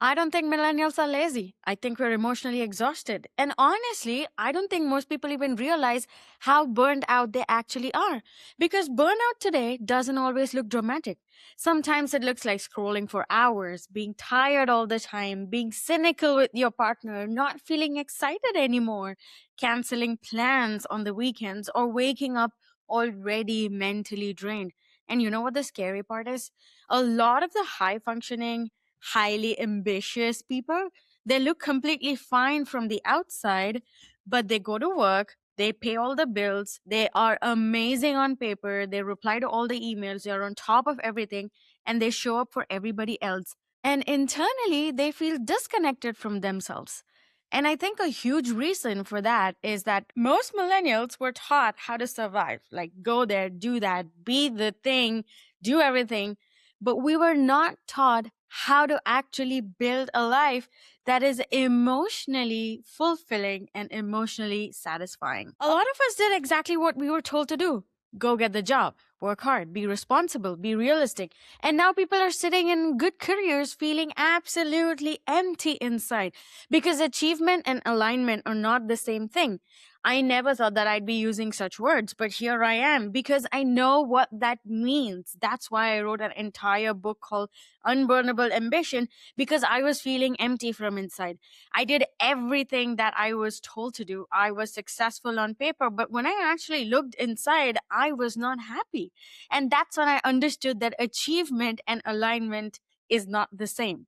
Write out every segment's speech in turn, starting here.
I don't think millennials are lazy. I think we're emotionally exhausted. And honestly, I don't think most people even realize how burned out they actually are. Because burnout today doesn't always look dramatic. Sometimes it looks like scrolling for hours, being tired all the time, being cynical with your partner, not feeling excited anymore, canceling plans on the weekends, or waking up already mentally drained. And you know what the scary part is? A lot of the high functioning, highly ambitious people, they look completely fine from the outside, but they go to work, they pay all the bills, they are amazing on paper, they reply to all the emails, they're on top of everything, and they show up for everybody else. And internally, they feel disconnected from themselves. And I think a huge reason for that is that most millennials were taught how to survive, like go there, do that, be the thing, do everything. But we were not taught how to actually build a life that is emotionally fulfilling and emotionally satisfying. A lot of us did exactly what we were told to do: go get the job, work hard, be responsible, be realistic. And now people are sitting in good careers feeling absolutely empty inside because achievement and alignment are not the same thing. I never thought that I'd be using such words, but here I am because I know what that means. That's why I wrote an entire book called Unburnable Ambition, because I was feeling empty from inside. I did everything that I was told to do. I was successful on paper, but when I actually looked inside, I was not happy. And that's when I understood that achievement and alignment is not the same.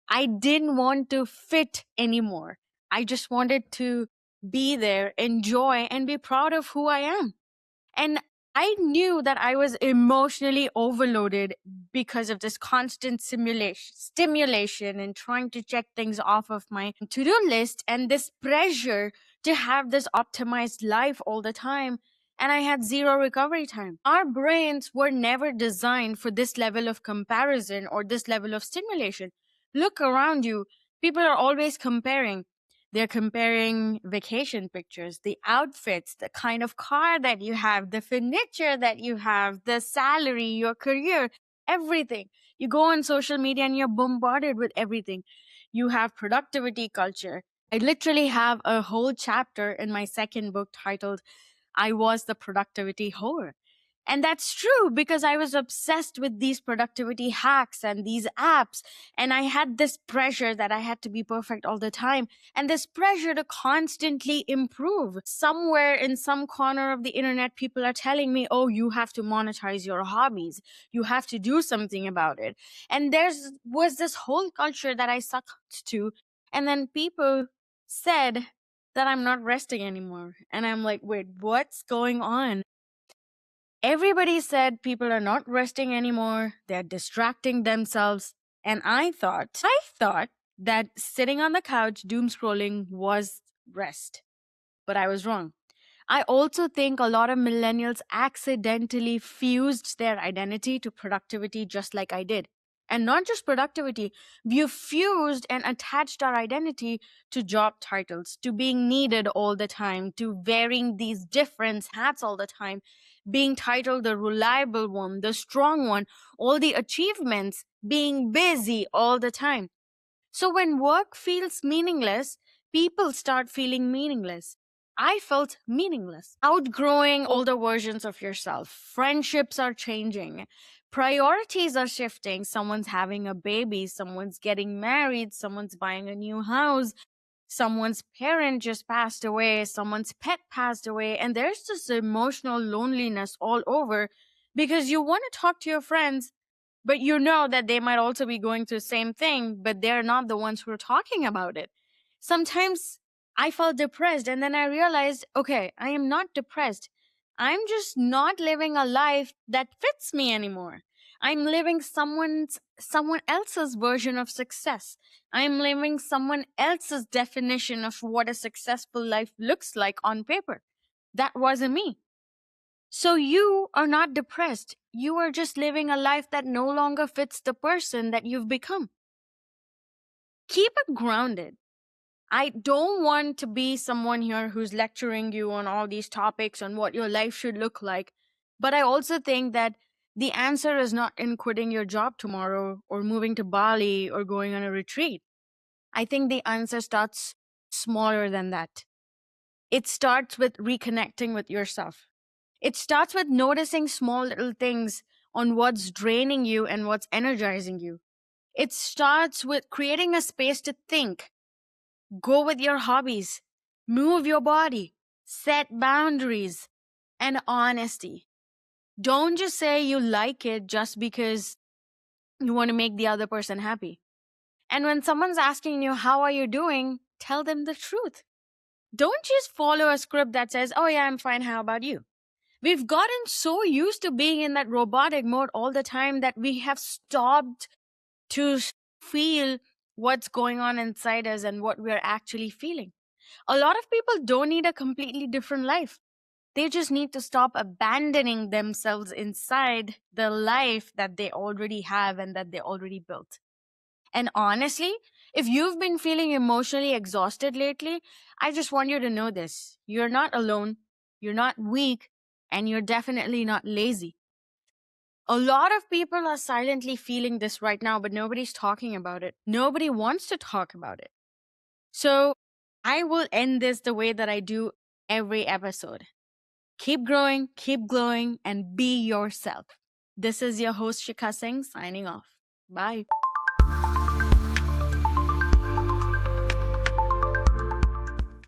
I didn't want to fit anymore. I just wanted to be there, enjoy, and be proud of who I am. And I knew that I was emotionally overloaded because of this constant stimulation and trying to check things off of my to do list, and this pressure to have this optimized life all the time. And I had zero recovery time. Our brains were never designed for this level of comparison or this level of stimulation. Look around you. People are always comparing. They're comparing vacation pictures, the outfits, the kind of car that you have, the furniture that you have, the salary, your career, everything. You go on social media and you're bombarded with everything. You have productivity culture. I literally have a whole chapter in my second book titled I Was the Productivity Whore. And that's true because I was obsessed with these productivity hacks and these apps. And I had this pressure that I had to be perfect all the time, and this pressure to constantly improve. Somewhere in some corner of the internet, people are telling me, oh, you have to monetize your hobbies. You have to do something about it. And was this whole culture that I sucked to. And then people said that I'm not resting anymore. And I'm like, wait, what's going on? Everybody said people are not resting anymore. They're distracting themselves. And I thought that sitting on the couch doom scrolling was rest. But I was wrong. I also think a lot of millennials accidentally fused their identity to productivity just like I did. And not just productivity, we fused and attached our identity to job titles, to being needed all the time, to wearing these different hats all the time, being titled the reliable one, the strong one, all the achievements, being busy all the time. So when work feels meaningless, people start feeling meaningless. I felt meaningless. Outgrowing older versions of yourself. Friendships are changing. Priorities are shifting. Someone's having a baby. Someone's getting married. Someone's buying a new house. Someone's parent just passed away. Someone's pet passed away. And there's this emotional loneliness all over because you want to talk to your friends, but you know that they might also be going through the same thing, but they're not the ones who are talking about it. Sometimes I felt depressed, and then I realized, okay, I am not depressed. I'm just not living a life that fits me anymore. I'm living someone else's version of success. I'm living someone else's definition of what a successful life looks like on paper. That wasn't me. So you are not depressed. You are just living a life that no longer fits the person that you've become. Keep it grounded. I don't want to be someone here who's lecturing you on all these topics on what your life should look like. But I also think that the answer is not in quitting your job tomorrow or moving to Bali or going on a retreat. I think the answer starts smaller than that. It starts with reconnecting with yourself. It starts with noticing small little things on what's draining you and what's energizing you. It starts with creating a space to think, go with your hobbies, move your body, set boundaries, and honesty. Don't just say you like it just because you want to make the other person happy. And when someone's asking you, how are you doing? Tell them the truth. Don't just follow a script that says, oh, yeah, I'm fine. How about you? We've gotten so used to being in that robotic mode all the time that we have stopped to feel what's going on inside us and what we're actually feeling. A lot of people don't need a completely different life. They just need to stop abandoning themselves inside the life that they already have and that they already built. And honestly, if you've been feeling emotionally exhausted lately, I just want you to know this. You're not alone, you're not weak, and you're definitely not lazy. A lot of people are silently feeling this right now, but nobody's talking about it. Nobody wants to talk about it. So I will end this the way that I do every episode. Keep growing, keep glowing, and be yourself. This is your host, Sheekha Singh, signing off. Bye.